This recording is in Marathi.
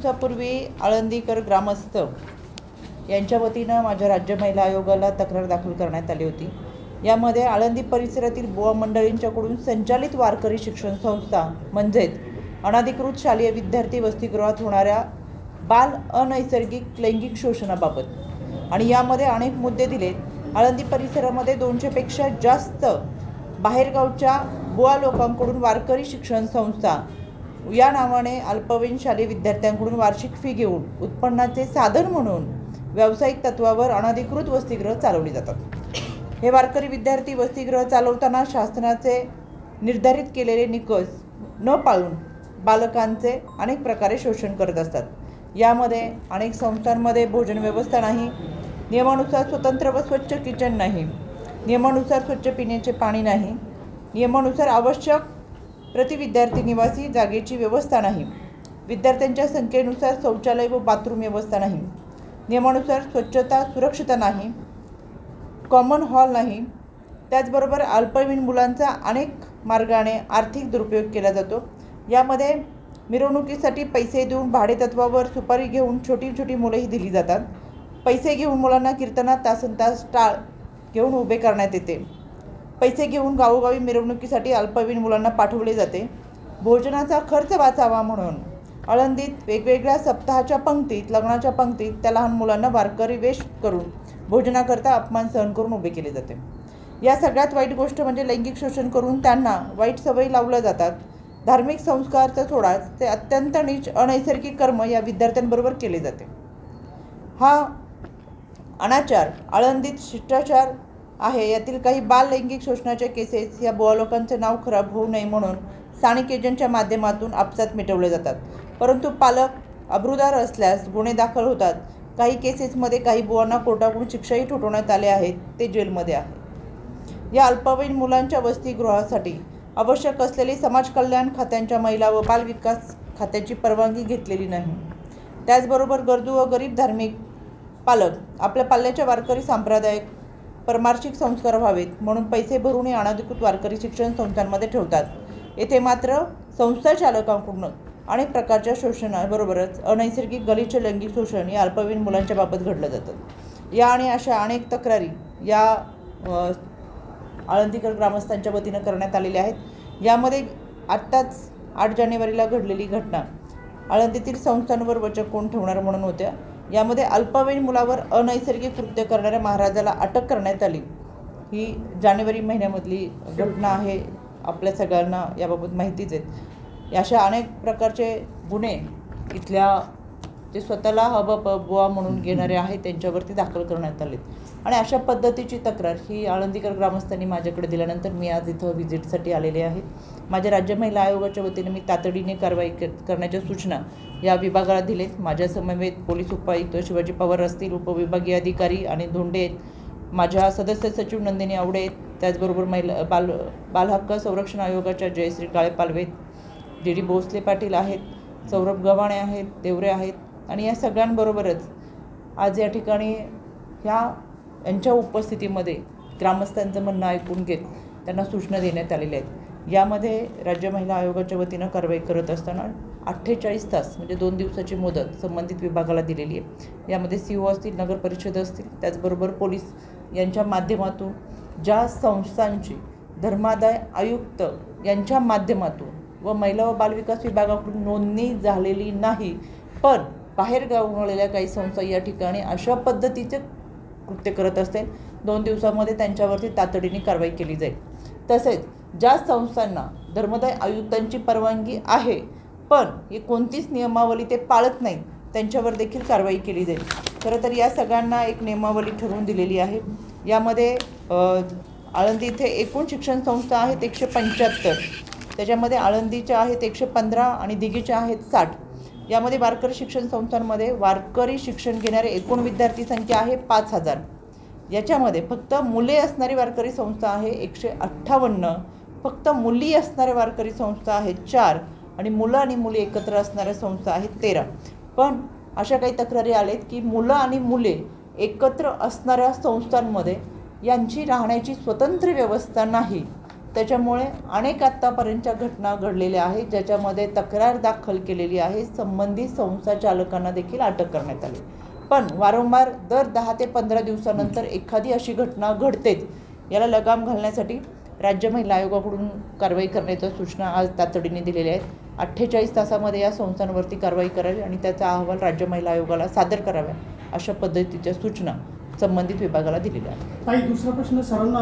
दिवसापूर्वी आळंदीकर ग्रामस्थ यांच्या वतीनं माझ्या राज्य महिला आयोगाला तक्रार दाखल करण्यात आली होती। यामध्ये आळंदी परिसरातील बुवा मंडळींच्याकडून संचालित वारकरी शिक्षण संस्था म्हणजेच अनधिकृत शालेय विद्यार्थी वसतिगृहात होणाऱ्या बाल अनैसर्गिक लैंगिक शोषणाबाबत आणि यामध्ये अनेक मुद्दे दिलेत। आळंदी परिसरामध्ये 200 पेक्षा जास्त बाहेरगावच्या बुवा लोकांकडून वारकरी शिक्षण संस्था या नावाने अल्पवयीन शालेय विद्यार्थ्यांकडून वार्षिक फी घेऊन उत्पन्नाचे साधन म्हणून व्यावसायिक तत्वावर अनधिकृत वसतिगृह चालवली जातात। हे वारकरी विद्यार्थी वसतिगृह चालवताना शासनाचे निर्धारित केलेले निकष न पाळून बालकांचे अनेक प्रकारे शोषण करत असतात। यामध्ये अनेक संस्थांमध्ये भोजन व्यवस्था नाही, नियमानुसार स्वतंत्र व स्वच्छ किचन नाही, नियमानुसार स्वच्छ पिण्याचे पाणी नाही, नियमानुसार आवश्यक प्रति विद्यार्थी निवासी जागेची व्यवस्था नाही, विद्यार्थ्यांच्या संख्येनुसार शौचालय व बाथरूम व्यवस्था नाही, नियमानुसार स्वच्छता सुरक्षितता नाही, कॉमन हॉल नाही। त्याचबरोबर अल्पवयीन मुलांचा अनेक मार्गाने आर्थिक दुरुपयोग केला जातो। यामध्ये मिरवणुकीसाठी पैसे देऊन भाडे तत्वावर सुपारी घेऊन छोटी छोटी मुलंही दिली जातात। पैसे घेऊन मुलांना कीर्तनात तासनतास टाळ घेऊन उभे करण्यात येते। पैसे घेऊन गावोगावी मिरवणुकीसाठी अल्पवयीन मुलांना पाठवले जाते। भोजनाचा खर्च वाचावा म्हणून आळंदीत वेगवेगळ्या सप्ताहाच्या पंक्तीत, लग्नाच्या पंक्तीत त्या लहान मुलांना वारकरी वेश करून भोजनाकरता अपमान सहन करून उभे केले जाते। या सगळ्यात वाईट गोष्ट म्हणजे लैंगिक शोषण करून त्यांना वाईट सवयी लावल्या जातात। धार्मिक संस्कारचा सोडाच ते अत्यंत नीच अनैसर्गिक कर्म या विद्यार्थ्यांबरोबर केले जाते। हा अनाचार आळंदीत शिष्टाचार आहे। यातील काही बाल लैंगिक शोषणाच्या केसेस या बुवा लोकांचे नाव खराब होऊ नये म्हणून स्थानिक एजंटच्या माध्यमातून आपसात मिटवले जातात, परंतु पालक अब्रूदार असल्यास गुन्हे दाखल होतात। काही केसेसमध्ये काही बुवांना कोर्टाकडून शिक्षाही ठोठावण्यात आले आहेत, ते जेलमध्ये आहे। या अल्पवयीन मुलांच्या वसतिगृहासाठी आवश्यक असलेली समाज कल्याण खात्यांच्या महिला व बाल विकास खात्याची परवानगी घेतलेली नाही। त्याचबरोबर गरजू व गरीब धार्मिक पालक आपल्या पाल्याच्या वारकरी सांप्रदायिक परमार्शिक संस्कार व्हावेत म्हणून पैसे भरून हे अनधिकृत वारकरी शिक्षण संस्थांमध्ये ठेवतात। येथे मात्र संस्था चालकांकडून अनेक प्रकारच्या शोषणाबरोबरच अनैसर्गिक गलिच्छ लैंगिक शोषण या अल्पवयीन मुलांच्या बाबत घडलं जातं। या आणि अशा अनेक तक्रारी या आळंदीकर ग्रामस्थांच्या वतीनं करण्यात आलेल्या आहेत। यामध्ये आत्ताच 8 जानेवारीला घडलेली घटना आळंदीतील संस्थांवर वचक कोण ठेवणार म्हणून होत्या। यामध्ये अल्पवयीन मुलावर अनैसर्गिक कृत्य करणाऱ्या महाराजाला अटक करण्यात आली। ही जानेवारी महिन्यामधली घटना आहे, आपल्या सगळ्यांना याबाबत माहितीच आहे। अशा अनेक प्रकारचे गुन्हे इथल्या जे स्वतःला बुवा म्हणून घेणारे आहेत त्यांच्यावरती दाखल करण्यात आलेत आणि अशा पद्धतीची तक्रार ही आळंदीकर ग्रामस्थांनी माझ्याकडे दिल्यानंतर मी आज इथं व्हिजिटसाठी आलेले आहे। माझ्या राज्य महिला आयोगाच्या वतीने मी तातडीने कारवाई करण्याच्या सूचना या विभागाला दिलेत। माझ्या समवेत पोलीस उपायुक्त शिवाजी पवार असतील, उपविभागीय अधिकारी आणि धोंडे, माझ्या सदस्य सचिव नंदिनी आवडे आहेत, त्याचबरोबर महिला बालहक्क संरक्षण आयोगाच्या जयश्री काळेपालवे, डी भोसले पाटील आहेत, सौरभ गव्हाणे आहेत, देवरे आहेत आणि या सगळ्यांबरोबरच आज या ठिकाणी यांच्या उपस्थितीमध्ये ग्रामस्थांचं म्हणणं ऐकून घेत त्यांना सूचना देण्यात आलेल्या आहेत। यामध्ये राज्य महिला आयोगाच्या वतीनं कारवाई करत असताना 48 तास म्हणजे 2 दिवसाची मुदत संबंधित विभागाला दिलेली आहे। यामध्ये CO असतील, नगर परिषद असतील, त्याचबरोबर पोलीस यांच्या माध्यमातून ज्या संस्थांची धर्मादाय आयुक्त यांच्या माध्यमातून व महिला व बालविकास विभागाकडून नोंदणी झालेली नाही पण बाहेर गावलेल्या काही संस्था या ठिकाणी अशा पद्धतीचे कृत्य करत असतील, 2 दिवसामध्ये त्यांच्यावरती तातडीने कारवाई केली जाईल। तसेच ज्या संस्थांना धर्मादाय आयुक्तांची परवानगी आहे पण ही कोणतीच नियमावली ते पाळत नाहीत त्यांच्यावर देखील कारवाई केली जाईल। खरं तर या सगळ्यांना एक नियमावली ठरवून दिलेली आहे। यामध्ये आळंदी इथे एकूण शिक्षण संस्था आहेत 175, त्याच्यामध्ये आळंदीच्या आहेत 115 आणि दिघीच्या आहेत 60। यामध्ये वारकरी शिक्षण संस्थांमध्ये वारकरी शिक्षण घेणारे एकूण विद्यार्थी संख्या आहे 5000। याच्यामध्ये फक्त मुले असणारी वारकरी संस्था आहे 158, फक्त मुली असणाऱ्या वारकरी संस्था आहेत 4 आणि मुलं आणि मुली एकत्र असणाऱ्या संस्था आहेत 13। पण अशा काही तक्रारी आलेत की मुलं आणि मुले एकत्र असणाऱ्या संस्थांमध्ये यांची राहण्याची स्वतंत्र व्यवस्था नाही त्याच्यामुळे अनेक आत्तापर्यंतच्या घटना घडलेल्या आहेत ज्याच्यामध्ये तक्रार दाखल केलेली आहे. संबंधित संस्था चालकांना देखील अटक करण्यात आली. पण वारंवार दर 10 ते 15 दिवसानंतर एखादी अशी घटना घडतेच. याला लगाम घालण्यासाठी राज्य महिला आयोगाकडून कारवाई करण्याच्या सूचना आज तातडीने दिलेल्या आहेत. 48 तासामध्ये या संस्थांवरती कारवाई करावी आणि त्याचा अहवाल राज्य महिला आयोगाला सादर कराव्या अशा पद्धतीच्या सूचना संबंधित विभागाला दिलेल्या आहेत. दुसरा प्रश्न सरांना